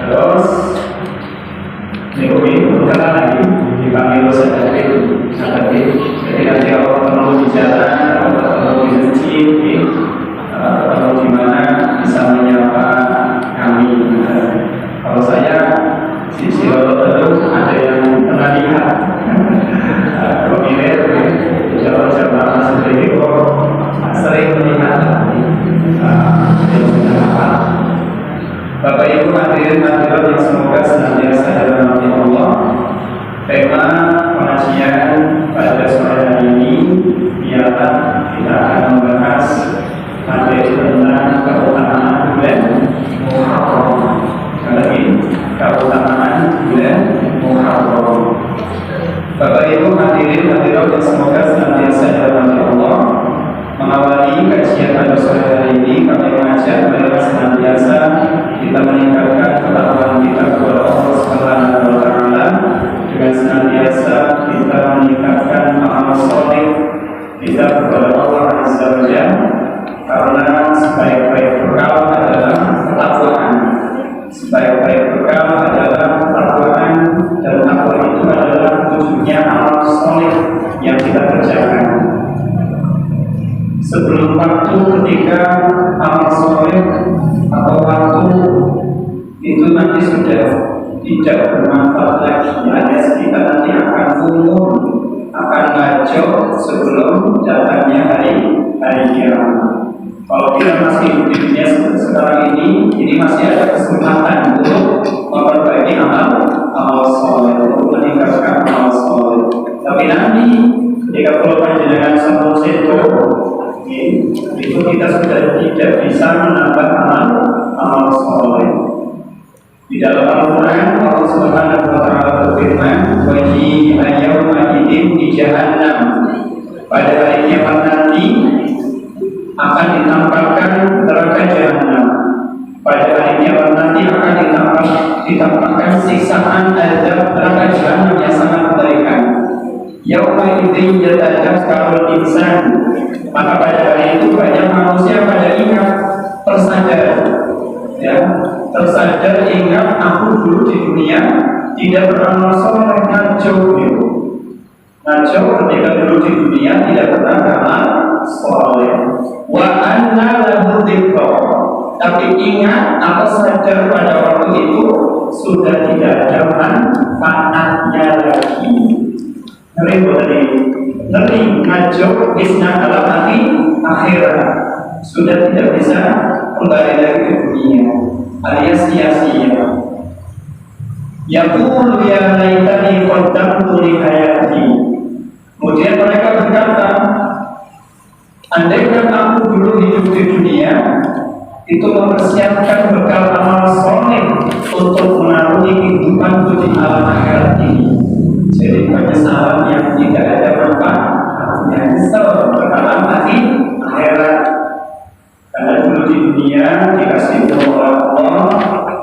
Terus Nikobi berkata lagi dipanggil sedekah. Jadi nanti kalau perlu bicara atau perlu diskusi atau gimana bisa menyapa kami. Kalau saya di Solo itu ada yang pernah lihat pemilih jamaah seperti itu sering melihat Bapak Ibu hadirin hadirat yang semoga senantiasa dalam rahmat Allah. Tema pengajian pada sore hari ini ialah kita akan membahas materi tentang keutamaan bulan Muharram. Lagi keutamaan bulan Muharram. Bapak Ibu hadirin hadirat yang semoga senantiasa dalam rahmat Allah. Mengawali kajian pada sore hari ini, kami mengajak mereka senantiasa kita meningkatkan ketakwaan kita kepada Allah Subhanahu wa Ta'ala, dengan senantiasa kita meningkatkan amal saleh kita kepada Allah Azza wa Jalla, karena sebaik-baik bekal adalah ketakwaan. Sebaik-baik bekal adalah ketakwaan, dan takwa itu adalah wujudnya amal saleh yang kita kerjakan. Sebelum waktu ketika amal soleh atau waktu itu nanti sudah tidak bermanfaat lagi, alias kita nanti akan umur, akan ngaco sebelum datangnya hari kiamat. Kalau kita masih hidup di dunia sekarang ini masih ada kesempatan untuk memperbaiki amal soleh, untuk meningkatkan amal soleh. Tapi nanti ketika kalau panjenengan satu seto itu kita sudah tidak bisa menambah amal soleh. Di dalam Al-Quran Allah Subhanahu wa Ta'ala berfirman, "Waji ayyawma idin di jahannam." Pada hari kiamat nanti akan ditampakkan neraka jahannam. Pada hari kiamat nanti akan ditampakkan siksaan azab neraka jahannam yang sangat mengerikan. Yauma idzin yatadzakkarul insan. Maka pada hari itu banyak manusia pada ingat, tersadar ingat aku dulu di dunia tidak beramal soleh, ngaco ketika dulu di dunia tidak pernah beramal soleh. Wa anna lahu dzikra, tapi ingat atau sadar pada waktu itu sudah tidak ada manfaatnya lagi. Ngeri ngaco bisna dalam hati akhirat, sudah tidak bisa kembali lagi ke dunia, alias sia-sia. Yaqulu ya laitani qaddamtu li hayati. Kemudian mereka berkata, andaikan aku dulu hidup di dunia itu mempersiapkan bekal amal soleh untuk mengarungi kehidupanku di alam akhirat ini, jadi penyesalan yang tidak ada manfaatnya, nyesel dalam hati akhirat. Karena dulu di dunia dikasih oleh Allah,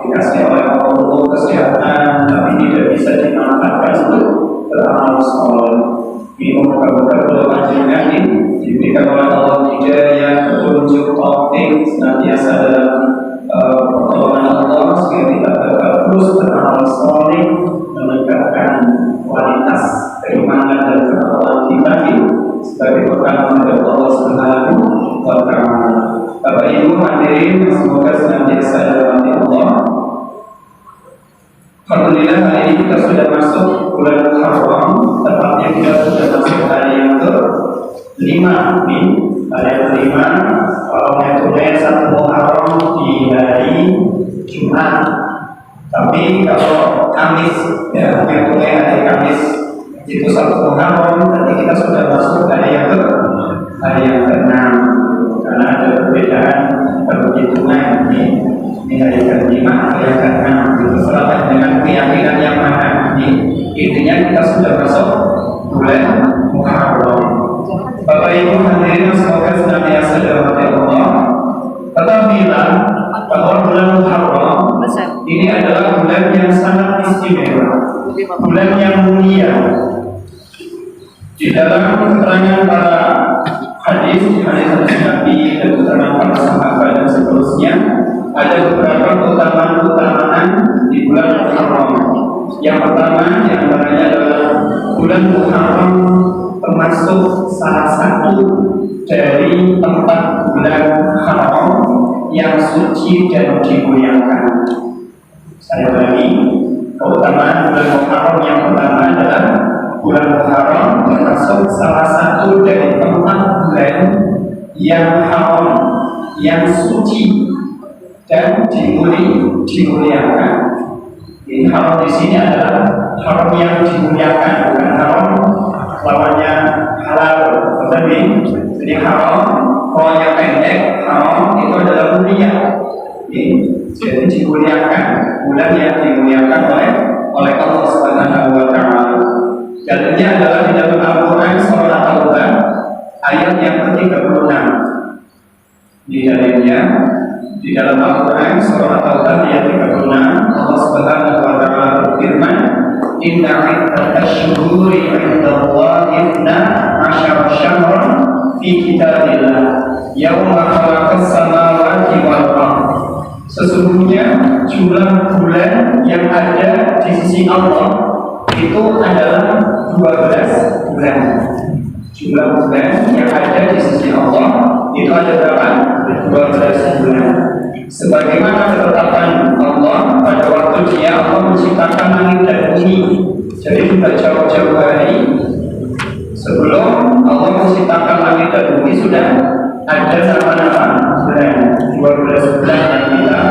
dikasih oleh Allah kesehatan, tapi tidak bisa dimanfaatkan untuk beramal soleh. Ini moga-moga kalau panjenengan diberikan oleh Allah hidayah, petunjuk, taufik senantiasa dalam pertolongan Allah, sehingga kita dapat terus beramal soleh, meningkatkan kualitas keimanan dan ketakwaan kita sebagai bekal dari Allah Subhanahu wa Ta'ala. Bapak Ibu hadirin semoga senantiasa dalam rahmat Allah. Alhamdulillah hari ini kita sudah masuk bulan Muharram, tepatnya kita sudah masuk hari yang ke-5 nih, hari yang ke-5. Kalau metode 1 Muharram di hari Jumat, tapi kalau Kamis ya metode hari Kamis itu 1 Muharram, nanti kita sudah masuk hari yang ke-6, karena ada perbedaan perhitungan ini hari ke-5, hari yang ke-6 itu selatan dengan keyakinan yang mana. Intinya kita sudah masuk bulan Muharram. Bapak Ibu hadirin semoga senantiasa dalam rahmat Allah. Ketahuilah bahwa bulan Muharram ini adalah bulan yang sangat istimewa, bulan yang mulia. Di dalam keterangan para hadis Nabi dan keterangan para sahabat dan seterusnya, ada beberapa keutamaan di Yang pertama yang namanya adalah bulan Muharram, termasuk salah satu dari 4 bulan haram yang suci dan dimuliakan. Saya ulangi, keutamaan bulan Muharram yang pertama adalah bulan Muharram termasuk salah satu dari 4 bulan yang haram, yang suci dan dimuliakan. Ini haram di sini adalah haram yang dimuliakan, bukan haram lawannya halal. Jadi haram, kalau yang pendek, haram itu adalah mulia. Jadi dimuliakan, bulan yang dimuliakan oleh Allah Subhanahu wa Ta'ala. Dalilnya adalah di dalam Al-Quran surah At-Taubah ayat yang ke-36. Di dalilnya di dalam Al-Quran surah At-Taubah ayat 36, Allah Subhanahu wa Ta'ala berfirman, "Inna 'iddatasy-syuhuri 'indallahi 12 syahran fi kitabillah yauma khalaqas samawati wal ardh." Sesungguhnya jumlah bulan yang ada di sisi Allah itu adalah 12 bulan. Jumlah bulan yang ada di sisi Allah itu ada berapa? 12 bulan. Sebagaimana ketetapan Allah pada waktu Dia Allah menciptakan langit dan bumi. Jadi sudah jauh-jauh hari sebelum Allah menciptakan langit dan bumi sudah ada nama-nama bulan. 12 bulan yang kita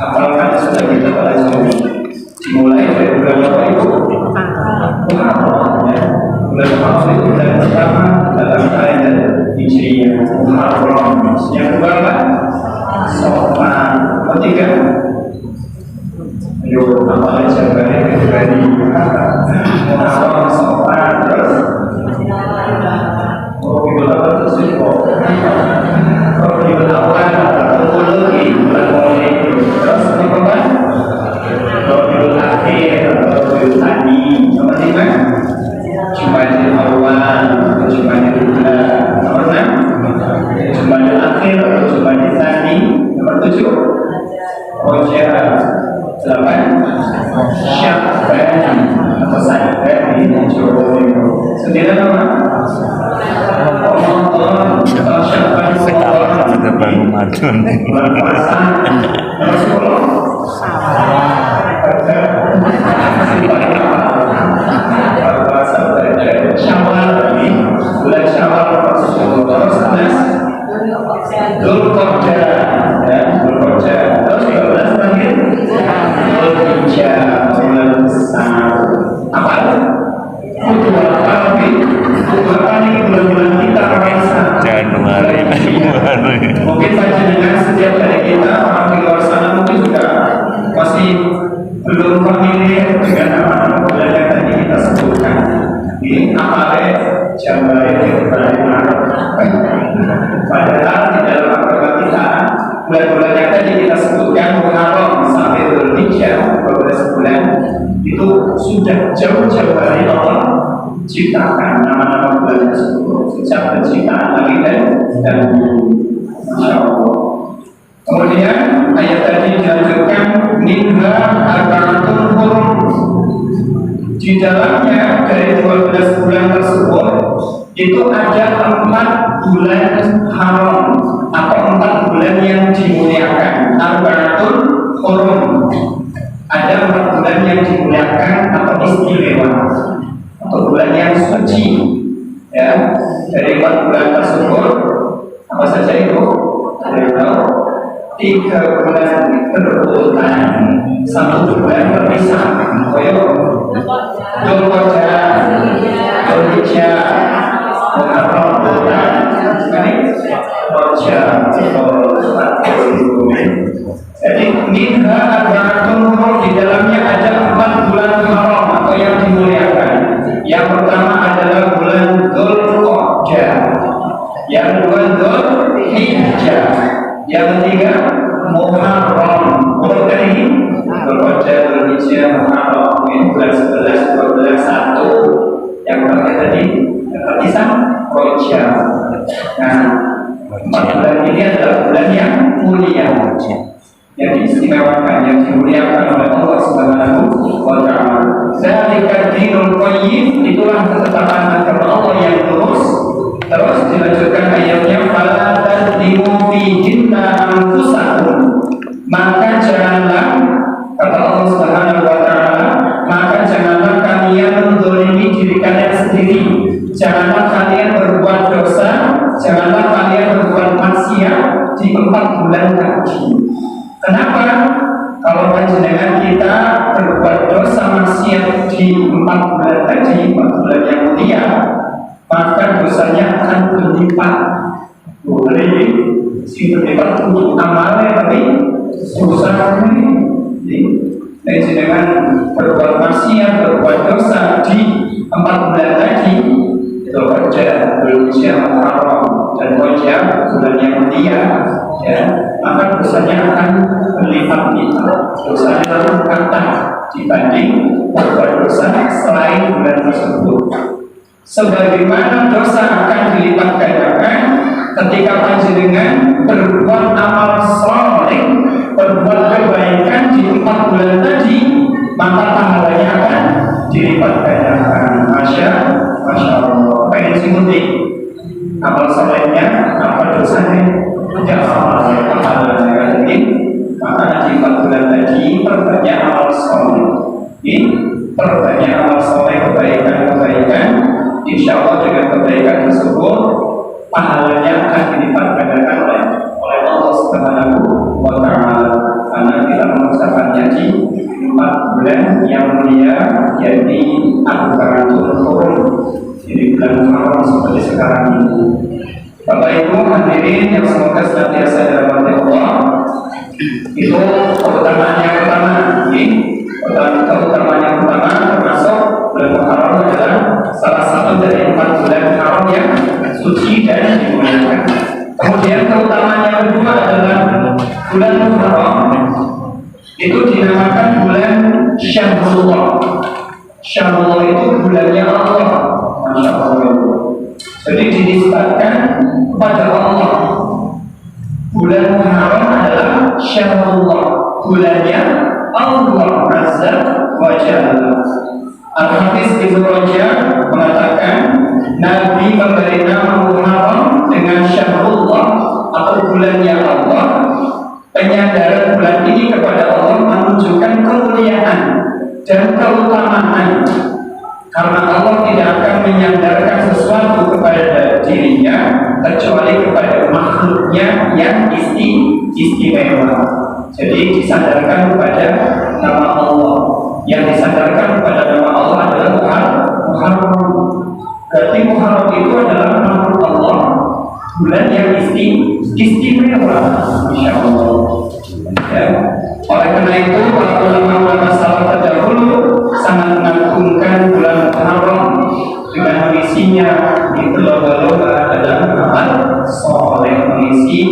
hafalkan sudah kita pelajari. Dimulai dari bulan apa itu? Muharram. Bulan Muharram itu bulan pertama dalam kalender Hijriah. Muharram. Yang kedua apa? Safar. Ketiga, ayo apa aja dari Muharram, Safar, terus Rabiul Awal terus Rabiul Awal atau bulan Maulid. Terus apa? Rabiul Akhir atau Rabiul Tsani. Nomor 5 Jumadil Awal atau Jumadil Ula. Nomor 6 Jumadil Akhir atau Jumadil Tsani. Nomor 7 Rajab. 8 Sya'ban atau Sya'ban. 9 apa? Ramadan atau Sya'ban. Sekarang sudah baru Ramadan. Bulan puasa. Nomor 10 Syawal. Ini bulan Syawal. Terus 11 Dzulqa'dah, ya, Dzulqa'dah. Terus 12 terakhir Dzulhijjah, bulan besar. Apa? Bulan bulan kita Raisa. Januari, Februari. Mungkin saja dengan setiap dari kita orang di luar sana mungkin juga masih belum familiar dengan nama-nama bulan yang tadi kita sebutkan. Ini Amaret, Januari, Februari, Maret. Padahal di dalam agama kita bulan-bulan yang tadi kita sebutkan Muharram sampai Dzulhijjah 12 bulan itu sudah jauh-jauh hari Allah ciptakan nama-nama bulan tersebut sejak penciptaan langit dan bumi. Masya Allah. Kemudian ayat tadi dilanjutkan minha arba'atun hurum. Di dalamnya dari 12 bulan tersebut itu ada 4 bulan haram atau 4 bulan yang dimuliakan. Arba'atun hurum. Ada 4 bulan yang dimuliakan atau istimewa atau bulan yang suci. Ya, dari 4 bulan tersebut apa saja itu? Ada yang tahu? 3 bulan berurutan, 1 bulan berpisah. Dzulqa'dah, Dzulhijjah, Muharram, Rajab. Jadi minha arba'atun hurum, di dalamnya ada 4 bulan haram atau yang dimuliakan. Yang pertama adalah bulan Dzulqa'dah, yang kedua Dzulhijjah, yang ketiga Muharram. Bulan ini Dzulqa'dah, Dzulhijjah, Muharram. Ini bulan 11, 12, 1. Yang terakhir tadi terpisah Rajab. Nah, 4 bulan ini adalah bulan yang mulia, yang diistimewakan, yang dimuliakan oleh Allah Subhanahu wa Ta'ala. ketetapan agama Allah yang lurus. Terus dilanjutkan ayatnya, fala tadlimu fihinna anfusakum, maka janganlah, kata Allah Subhanahu wa taala, maka janganlah kalian menzalimi diri kalian sendiri, janganlah kalian berbuat dosa, janganlah kalian berbuat maksiat di 4 bulan haji. Kenapa? Kalau panjenengan kita berbuat dosa maksiat di 4 bulan haji, 4 bulan yang mulia, maka dosanya akan berlipat. Boleh si berlipat untuk amalnya, tapi susah ini. Panjenengan berbuat maksiat, berbuat dosa di 4 bulan haji, itu kerja Dzulhijjah, Muharram dan Rajab, bulan yang mulia, ya, maka dosanya akan berlipat-lipat. Dosanya lebih kata dibanding berbuat dosa selain bulan tersebut. Sebagaimana dosa akan dilipat gandakan ketika panjenengan berbuat amal saleh, berbuat kebaikan di 4 bulan tadi, maka pahalanya akan dilipat gandakan. Masya Allah. Pengen simuti amal salehnya, apa dosanya? Tidak sama pahalanya ini. Maka di 4 bulan tadi perbanyak amal saleh. Perbanyak amal saleh, kebaikan-kebaikan. Insya Allah dengan kebaikan tersebut pahalanya akan dilipat gandakan oleh Allah Subhanahu wa taala. Karena kita mengucapkannya di 4 bulan yang mulia, yakni Al-Quran turun di bulan Muharram seperti sekarang ini. Bapak Ibu hadirin yang semoga senantiasa dirahmati Allah, itu keutamaan yang pertama. Keutamaan yang pertama termasuk bulan Muharram adalah salah satu dari 4 bulan haram yang suci dan dimuliakan. Kemudian keutamaan yang kedua adalah bulan Muharram itu dinamakan bulan Syahrullah. Syahrullah itu bulannya Allah. Masya Allah. Jadi dinisbatkan kepada Allah. Bulan Muharram adalah Syahrullah, bulannya Allah Azza wa Jalla. Al-Hafiz Ibnu Rajab mengatakan Nabi memberi nama Muharram dengan Syahrullah atau bulannya Allah. Penyadaran bulan ini kepada Allah menunjukkan kemuliaan dan keutamaan, karena Allah tidak akan menyandarkan sesuatu kepada dirinya kecuali kepada makhluknya yang istimewa. Jadi disandarkan kepada nama Allah. Yang disandarkan kepada nama Allah adalah Muharram. Berarti Muharram itu adalah makhluk Allah, bulan yang istimewa. Masya Allah. Ya. Oleh karena itu para ulama salaf terdahulu sangat mengagungkan bulan Muharram dengan mengisinya di lomba-lomba dalam amal soleh, mengisi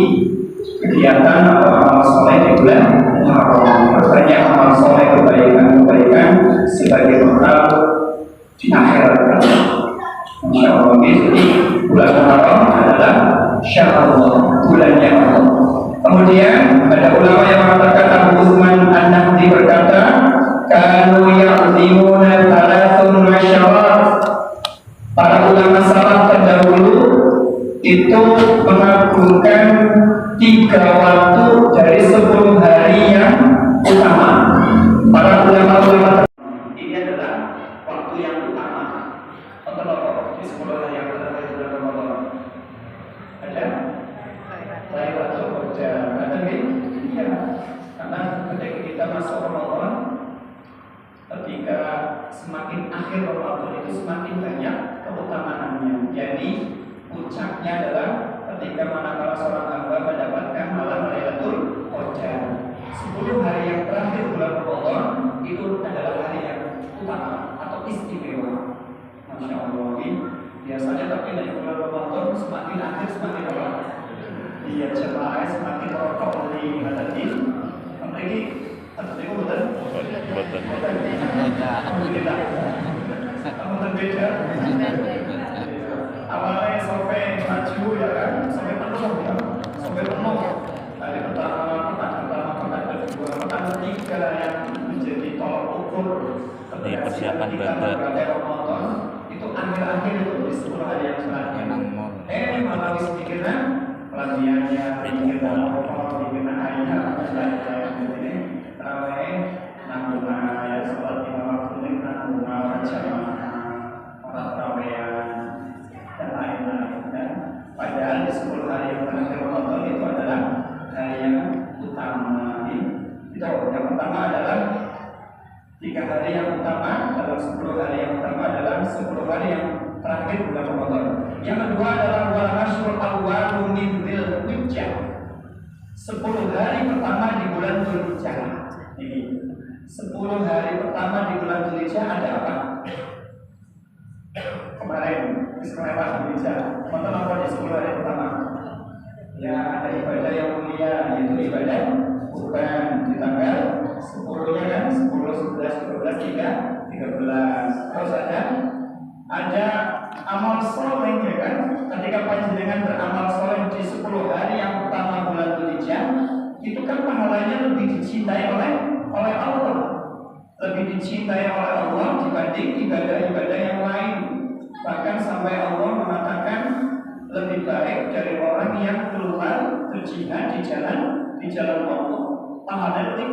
kegiatan atau amal soleh di bulan Muharram. Berbanyak amal soleh, kebaikan sebagai bekal di akhirat. Masya Allah. Jadi bulan Muharram adalah Syahrullah, bulannya Allah. Kemudian ada ulama yang mengatakan, Abu Uthman An-Nahdi berkata, kanu ya'zimuna thalathun masyarat. Para ulama salaf terdahulu itu mengagungkan 3 waktu dari 10 hari yang utama. Para ulama ini adalah waktu yang utama. Di 10 hari yang utama di bulan Ramadan ada Lailatul Qadar. Iya, karena ketika kita masuk Ramadan, ketika semakin akhir Ramadan itu semakin banyak keutamaannya. Jadi puncaknya adalah ketika manakala seorang hamba mendapatkan malam Lailatul Qadar. 10 hari yang terakhir bulan Ramadan itu adalah hari yang utama atau istimewa. Masya Allah. Biasanya tapi dari bulan Ramadan semakin akhir semakin apa? Iya, jemaah semakin merokok di tadi. Apalagi tadi betul. Kamu berbeda. Awalnya sampai maju ya kan, sampai penuh ya, sampai penuh. Hari pertama, pekan kedua, pekan ketiga yang menjadi tolak ukur. Persiapan kita berada Ramadan itu akhir-akhir itu di 10 hari yang selanjutnya. Malah wis pikiran pelatihannya, pikiran apa, pikiran ayat, dan ini tarawih nanggung ayat seperti waktu ini nanggung jamaah orang tarawihan dan lain-lain. Dan padahal di 10 hari yang terakhir Ramadan itu adalah hari yang utama. Itu yang pertama adalah 3 hari yang utama dalam 10 hari yang utama adalah 10 hari yang terakhir bulan Ramadan. Yang kedua adalah wal ashrul awwalu min dzulhijjah. 10 hari pertama di bulan Dzulhijjah. Ini 10 hari pertama di bulan Dzulhijjah ada apa? Kemarin Dzulhijjah. Maka apa di 10 hari pertama? Ya ada ibadah yang mulia, yaitu ibadah Kurban di tanggal 10-nya kan 10, 11, 12, 13. Terus ada amal soleh ya kan. Ketika panjenengan beramal soleh di 10 hari yang pertama bulan Dzulhijjah, itu kan pahalanya lebih dicintai oleh Allah, lebih dicintai oleh Allah dibanding ibadah-ibadah yang lain. Bahkan sampai Allah mengatakan lebih baik dari orang yang keluar berjihad di jalan Allah. Pahalanya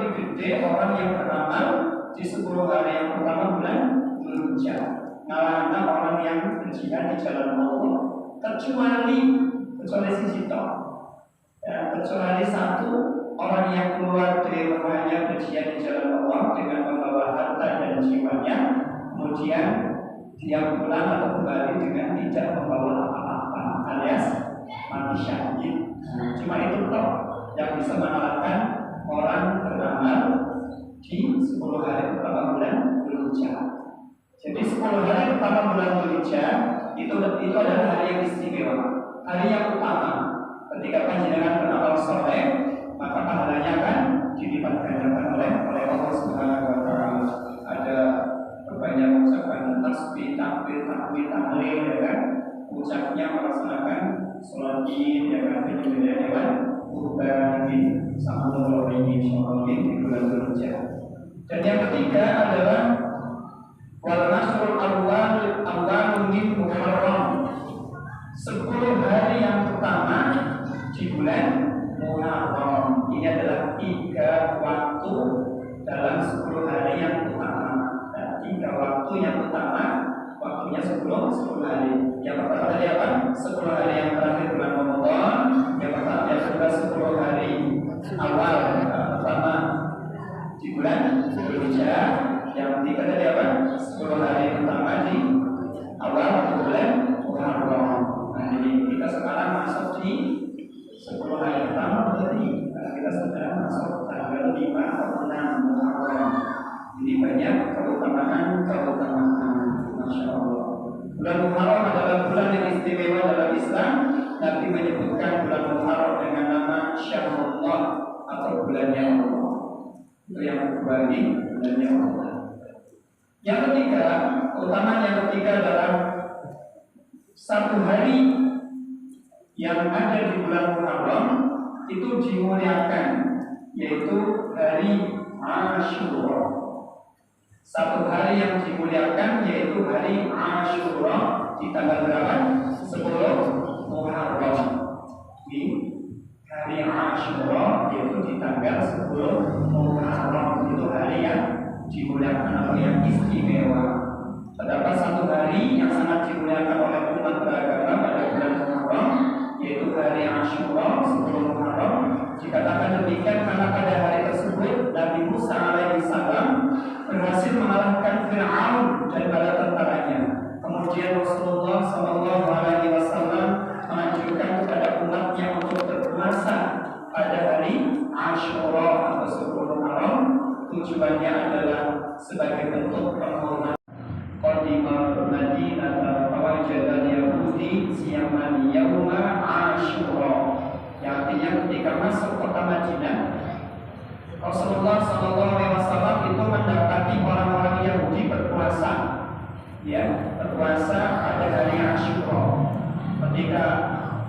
lebih gede orang yang beramal di 10 hari yang pertama bulan Dzulhijjah. Ngalahkan orang yang berjihad di jalan Allah, kecuali sisi toh. Ya, kecuali satu orang yang keluar dari rumahnya berjihad di jalan Allah dengan membawa harta dan jiwanya, kemudian dia pulang atau kembali dengan tidak membawa apa-apa, alias mati syahid. Cuma itu toh yang bisa mengalahkan orang beramal di 10 hari pertama bulan Dzulhijjah. Jadi 10 hari pertama bulan Dzulhijjah itu adalah hari yang istimewa, hari yang utama. Ketika panjenengan beramal soleh, maka pahalanya akan dilipat gandakan oleh Allah Subhanahu wa Ta'ala. Ada berbanyak ucapan tasbih, takbir, tahlil, ya kan? Ucapnya melaksanakan sholat Id, ya kan? Penyembelihan hewan kurban, sahur, sholat Id di bulan Dzulhijjah. Dan yang ketiga adalah wal nasrul awwal min Muharram. 10 hari yang pertama di bulan Muharram. Ini adalah 3 waktu dalam 10 hari yang utama. Dan 3 waktu yang utama, waktunya 10 hari. Yang pertama tadi apa? 10 hari yang terakhir bulan Ramadan. Yang pertama yang kedua 10 hari awal pertama di bulan Dzulhijjah. Yang ketiga tadi apa? 10 hari pertama di awal bulan Muharram. Nah, jadi kita sekarang masuk di 10 hari pertama berarti kita sudah masuk tanggal 5 atau 6 Muharram. Jadi banyak keutamaan. Masya Allah. Bulan Muharram adalah bulan yang istimewa dalam Islam. Nabi menyebutkan bulan Muharram dengan nama Syahrullah atau bulannya Allah. Itu yang kedua ini bulannya Allah. Yang ketiga, keutamaan yang ketiga adalah 1 hari yang ada di bulan Muharram itu dimuliakan, yaitu hari Asyura. 1 hari yang dimuliakan yaitu hari Asyura di tanggal berapa? 10 Muharram. Di hari Asyura yaitu di tanggal 10 Muharram, itu hari yang dimuliakan atau yang istimewa. Terdapat 1 hari yang sangat dimuliakan oleh umat beragama pada bulan Muharram, yaitu hari Asyura 10 Muharram. Dikatakan demikian karena pada hari tersebut Nabi Musa alaihi salam berhasil mengalahkan Fir'aun dan bala tentaranya. Kemudian Rasulullah sallallahu alaihi wasallam menganjurkan kepada umatnya untuk berpuasa pada hari Asyura atau 10 Muharram. Tujuannya adalah sebagai bentuk penghormatan. Qadimah Madinah fawajada Yahudi siyaman yauma Asyura, yang artinya ketika masuk kota Madinah, Rasulullah SAW itu mendapati orang-orang Yahudi berpuasa, ya, berpuasa pada hari Asyura. Ketika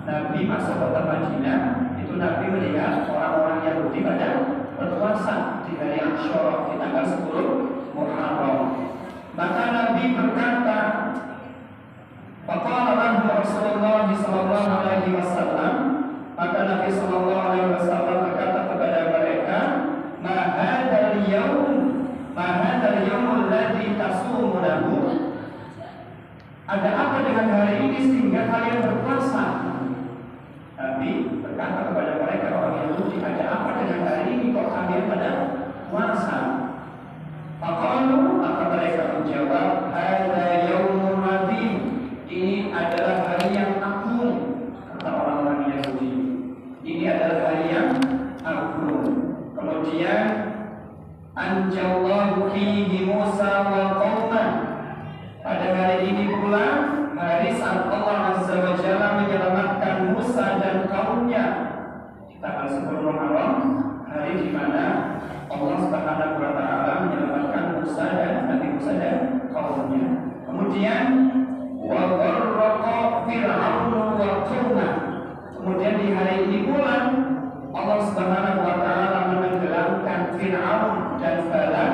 Nabi masuk kota Madinah, itu Nabi melihat orang-orang Yahudi pada berpuasa di hari Asyura di tanggal 10 Muharram. Maka Nabi berkata, faqala lahu Rasulullah sallallahu alaihi wasallam, maka Nabi sallallahu alaihi wasallam berkata kepada mereka, ma hadzal yaum alladzi tasumunahu, ada apa dengan hari ini sehingga kalian berpuasa? Nabi berkata kepada mereka orang Yahudi, ada apa dengan hari ini kok kalian pada puasa? Faqalu, maka mereka menjawab, hadza yaumul azim, ini adalah hari yang agung. Kata orang-orang Yahudi, ini adalah hari yang agung. Kemudian anjallahu fihi Musa wa qaumah, pada hari ini pula hari saat Allah Azza wa Jalla menyelamatkan Musa dan kaumnya. Kita akan sebut Muharram, hari di mana Allah Subhanahu wa taala menyelamatkan Musa dan Nabi Musa dan kaumnya. Kemudian wa gharraqa fir'aun wa qaumah, kemudian di hari ini pula Allah Subhanahu wa taala menenggelamkan Fir'aun dan bala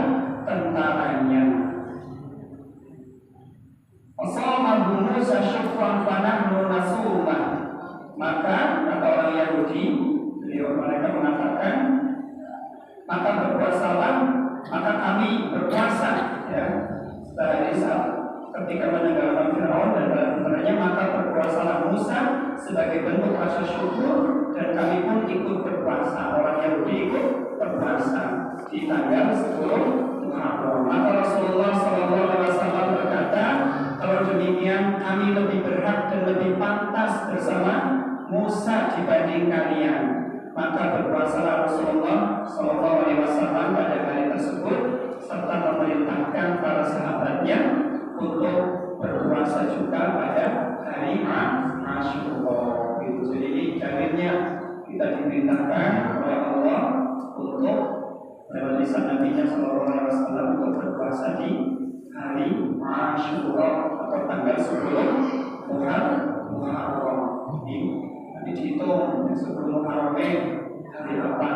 tentaranya. Asamahu Musa syukran fanahnu nasumah, maka kata orang Yahudi, mereka mengatakan, maka berpuasalah, maka kami berpuasa, ya. Setelah ini ketika menenggelamkan Fir'aun dan bala tentaranya, maka berpuasalah Musa sebagai bentuk rasa syukur, dan kami pun ikut berpuasa. Orang Yahudi ikut berpuasa di tanggal 10 Muharram. Maka Rasulullah SAW berkata, kalau demikian kami lebih berhak dan lebih pantas bersama Musa dibanding kalian. Maka berpuasalah Rasulullah SAW pada hari tersebut, serta memerintahkan para sahabatnya untuk berpuasa juga pada hari Asyura. Jadi ini dalilnya, kita diperintahkan oleh Allah untuk lewat lisan Nabi-Nya Sallallahu Alaihi Wasallam untuk berpuasa di hari Asyura atau tanggal 10 Muharram. Nanti dihitung 10 Muharram hari apa?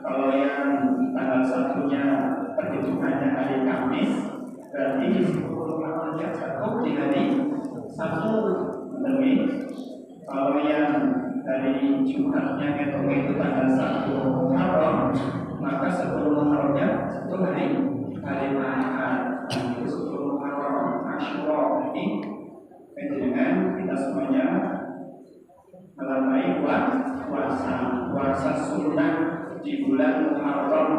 Kalau yang tanggal 1-nya perhitungannya hari Kamis, berarti 10 Muharram jatuh di hari Sabtu. Kalau yang dari Jumatnya itu tanggal 1 Muharram, maka 10 Muharramnya itu hari Ahad. Itu 10 Muharram Asyura ini dengan kita semuanya melalui puasa sunnah di bulan Muharram.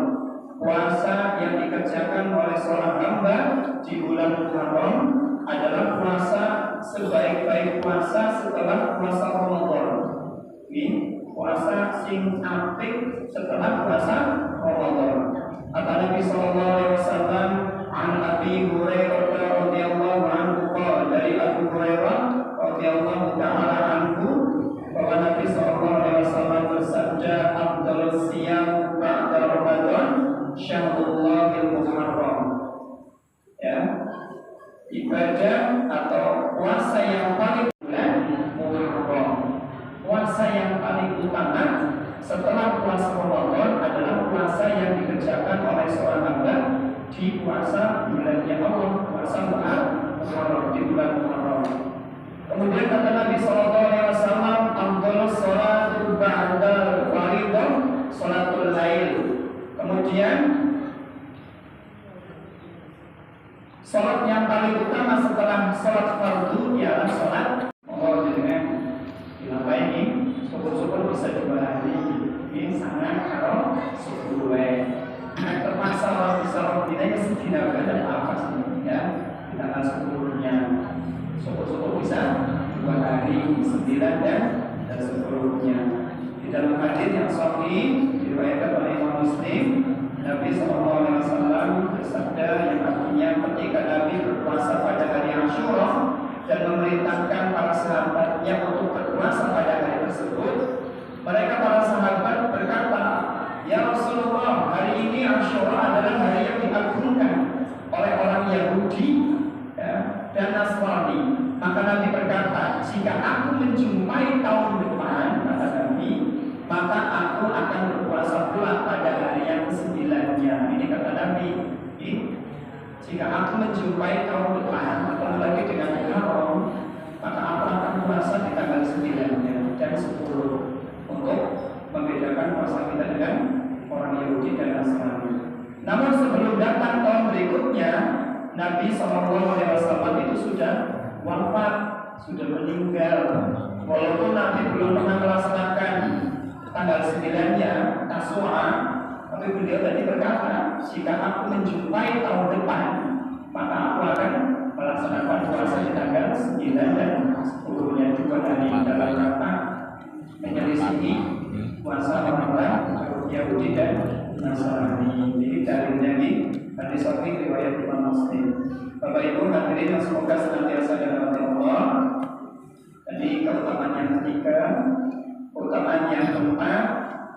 Puasa yang dikerjakan oleh seorang hamba di bulan Muharram adalah puasa sebaik-baik puasa setelah puasa Ramadan. Ini puasa sing apik setelah puasa Ramadan. Kata Nabi sallallahu alaihi wasallam, an Abi Hurairah radhiyallahu anhu qala, dari Abu Hurairah radhiyallahu taala anhu, bahwa Nabi sallallahu alaihi wasallam bersabda, afdhalus siyam ba'da Ramadan syahrullahil muharram. Ya, ibadah atau puasa yang paling bulan Muharram, puasa yang paling utama setelah puasa Ramadan adalah puasa yang dikerjakan oleh seorang hamba di puasa bulannya Allah, puasa Muharram, di bulan Muharram. Kemudian kata Nabi sallallahu alaihi wasallam, afdhalus sholatu ba'da fardhu sholatul lail. Kemudian sholat yang paling utama setelah sholat fardu ialah sholat dengan kenapa ini syukur-syukur bisa dibahagi ini sangat kalau syukur terpaksa orang bisa tidaknya setidaknya dan apa sih ya di tanggal 10-nya syukur-syukur bisa 2 hari 9 dan 10-nya. Di dalam hadis yang sahih diriwayatkan oleh Imam Muslim, Nabi SAW bersabda yang artinya ketika Nabi berpuasa pada hari Asyura dan memerintahkan para sahabatnya untuk berpuasa pada hari tersebut, mereka para sahabat berkata, ya Rasulullah, hari ini Asyura adalah hari yang diagungkan oleh orang Yahudi ya, dan Nasrani. Maka Nabi berkata, jika aku menjumpai tahun depan, kata Nabi, maka aku akan berpuasa pula pada hari yang 9-nya. Ini kata Nabi, jika aku menjumpai tahun depan atau lagi dengan haram, maka aku akan puasa di tanggal 9 dan 10 untuk membedakan puasa kita dengan orang Yahudi dan Nasrani. Namun sebelum datang tahun berikutnya, Nabi SAW itu sudah wafat, sudah meninggal. Walaupun Nabi belum pernah melaksanakan tanggal 9-nya Tasyura, tapi beliau tadi berkata, jika aku menjumpai tahun depan, maka aku akan melaksanakan puasa di tanggal 9 dan 10-nya juga dari dalam kata menyelisihi puasa orang Yahudi dan Nasrani. Jadi dalilnya di hadis sahih riwayat Imam Muslim. Bapak Ibu hadirin yang semoga senantiasa dirahmati Allah. Jadi keutamaan yang ketiga, keutamaan yang keempat,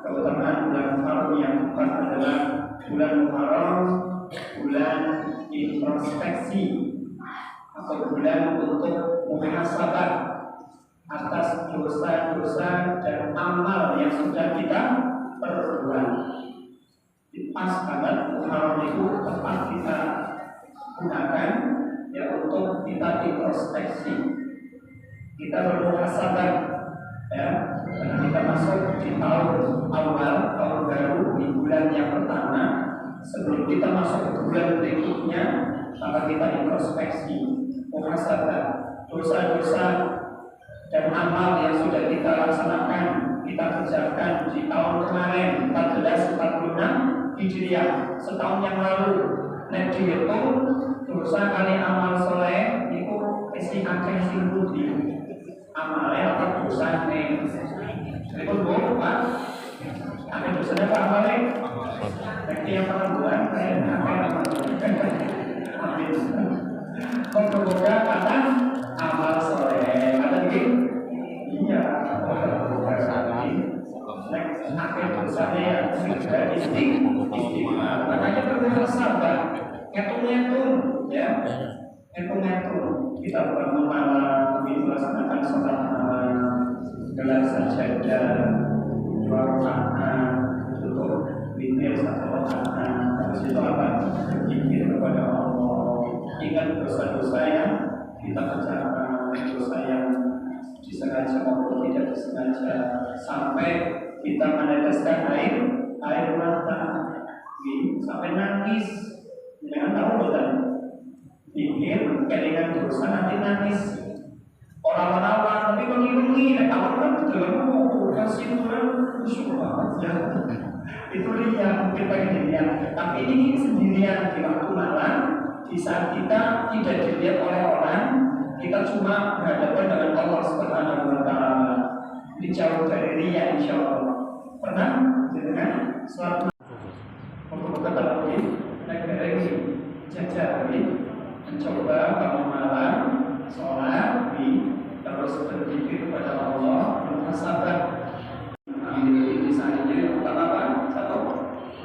keutamaan bulan Muharram yang keempat adalah bulan Muharram, bulan introspeksi atau bulan untuk muhasabah atas dosa-dosa dan amal yang sudah kita perbuat. Pas banget Muharram itu tepat kita gunakan ya untuk kita introspeksi, kita bermuhasabah ya, karena kita masuk di tahun awal, tahun baru, di bulan yang pertama. Sebelum kita masuk ke bulan berikutnya, maka kita introspeksi, muhasabah dosa-dosa dan amal yang sudah kita laksanakan, kita kerjakan di tahun kemarin 1446 Hijriah, setahun yang lalu. Nek dihitung dosa kali amal soleh itu isi akeh sing pundi amalnya apa dosa nih. Jadi pun Pak, akeh dosanya Pak amalnya. Nek yang perempuan akeh amal. Amin. Moga-moga kata amal soleh ada di iya. Akhir dosanya yang sudah istimewa, makanya perlu sabar, ngitung ya, ngitung kita bangun malam, kami melaksanakan sholat malam, gelar sajadah, 2 rakaat, tutup witir 1 rakaat, habis itu apa? Berzikir kepada Allah, ingat dosa-dosa yang kita kerjakan, dosa yang disengaja maupun tidak disengaja, sampai kita meneteskan air mata, sampai nangis. Jangan tahu betul. Pikir kelingan dosa nanti nangis. Orang-orang tapi mengiringi, tahu kan betul. Kasih Tuhan bersyukur banget ya. Itu dia mungkin pengen dilihat. Tapi ini sendirian di waktu malam, di saat kita tidak dilihat oleh orang, kita cuma berhadapan dengan Allah Subhanahu Wa Taala. Dijauh dari ria, insya Allah. Pernah dengan suatu untuk dalam negara ini jajah mencoba bangun malam, sholat, terus berzikir kepada Allah, bersabar. Ini misalnya apa? Satu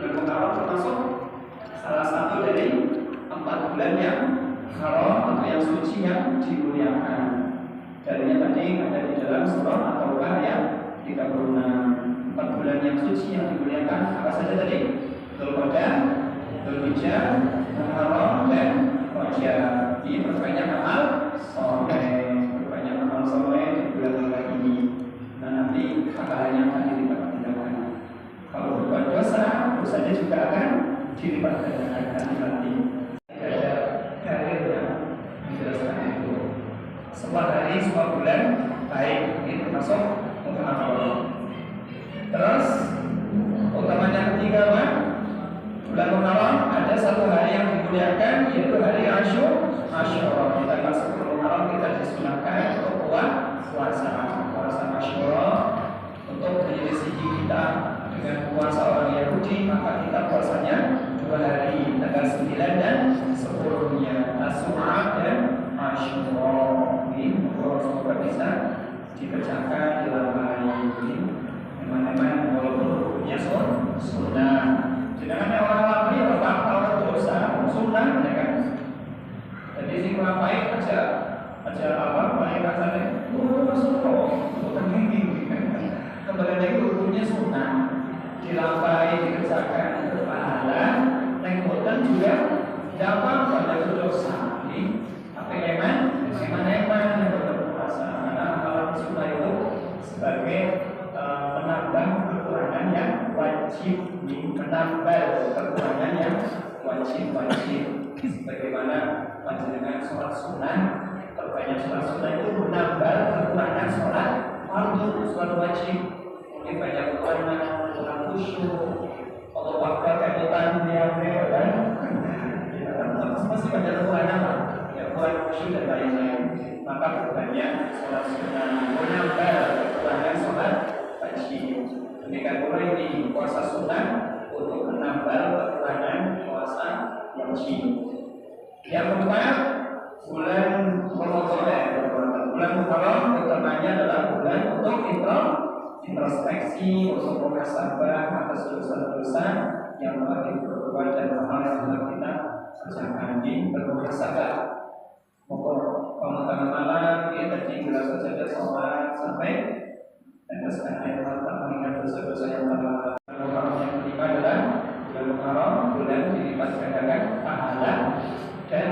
bulan Muharram termasuk salah satu dari 4 bulan yang haram atau yang suci yang dimuliakan. Dalilnya tadi ada di dalam surah At-Taubah yang 36. 4 bulan yang suci yang dimuliakan apa saja tadi? Dzulqa'dah, Dzulhijjah, Muharram dan Rajab. Ini berbanyak amal soleh, di bulan-bulan ini. Nah nanti pahalanya akan dilipat gandakan. Kalau berbuat dosa, dosanya juga akan dilipat gandakan nanti. Ada dalilnya menjelaskan itu. Semua hari, semua bulan baik, ini termasuk Muharram. Terus utamanya ketiga bulan Muharram ada satu hari yang dimuliakan, yaitu hari Asyura. Di tanggal 10 Muharram kita disunahkan untuk puasa Asyura untuk menyelisihi kita dengan puasa orang Yahudi, maka kita puasanya 2 hari, tanggal 9 dan 10-nya, Tasyura dan Asyura. Ini semoga bisa dikerjakan dalam hari ini. Teman-teman walaupun hukumnya sunnah, sedangkan orang lama ya orang dosa sunnah ya kan. Jadi sing ngapain aja apa baik katanya Rasulullah bukan ini kembali lagi hukumnya sunnah, dilapai dikerjakan berpahala, naik boten juga dapat pada menambah kekurangan yang wajib-wajib. Bagaimana panjenengan sholat sunnah, terbanyak sholat sunnah itu menambah kekurangan sholat fardu, sholat wajib. Mungkin banyak kekurangan, kurang khusyuk, atau waktu kebutuhan dia kan, masih banyak kekurangan lah, ya kurang khusyuk dan lain-lain. Maka berbanyak sholat sunnah menambah kekurangan sholat wajib. Demikian pula ini puasa sunnah untuk menambah kekurangan puasa wajib. Yang keempat, bulan Ramadan. Bulan Muharram utamanya adalah bulan untuk introspeksi, untuk muhasabah atas dosa-dosa yang telah diperbuat dan amal yang telah kita kerjakan di bermuhasabah. Pemutaran malam kita tinggal saja sholat sampai dan sekarang ayat mengingat dosa-dosa yang telah Muharram. Yang kelima adalah bulan Muharram, bulan dilipat gandakan pahala dan